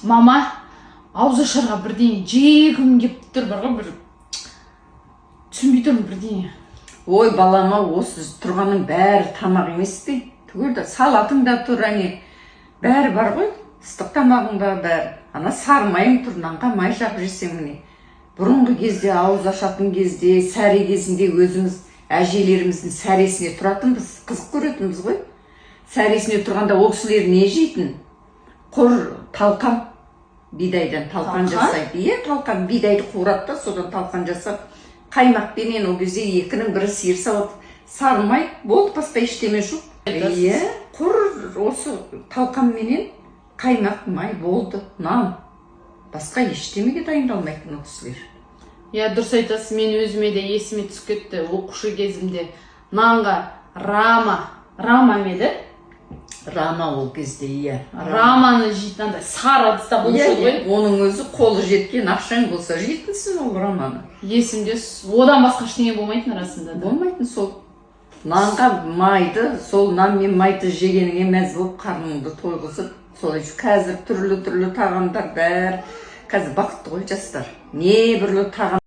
мама ауызашарға бірдеңе жегім кеп тұр, бар ғой, бір түсінбей тұрмын бірдеңе. Ой, балама, осы тұрғанның бәрі тамақ емес пе? Түгел салатың да тұр, бәрі бар ғой, ыстық тамағың да бәрі. Ана сармайың тұр, нанға май жағып жесең міне. Бұрынғы кезде, ауыз ашатын кезде, сәрі кезінде өзіміз әжелеріміздің сәресіне тұратынбыз, қызық көретінбіз ғой. Сәресіне тұрғанда ол кісілер не жейтін? Құр талқан, бидайдан талқан жасайды. Иә, талқан, бидайды қуырады да, содан талқан жасап, қаймақпенен ол кезде екінің бірі сиыр сауып, сармай, болды, басқа ештеме жоқ. Иә, құр осы талқанменен қаймақ, май болды, нан. Басқа ештемеге дайындалмайтын ол кісілер. Иә, дұрыс айтасыз, мен өзіме де есіме түсіп кетті, оқушы кезімде нанға рама еді? Рама ол кезде, иә. Раманы жейтін андай сары ыдыста болушы ғой. Оның өзі қолы жеткен, ақшаң болса жейтінсің ол раманы. Есімде одан басқа ештеңе болмайтын арасында. Болмайтын сол. Нанға майды, сол нан мен майды жегеніңе мәз болып қарныңды тойғызып, солай қазір түрлі тағамдар бәрі, қазір бақытты ғой жастар. Не бірлі тағам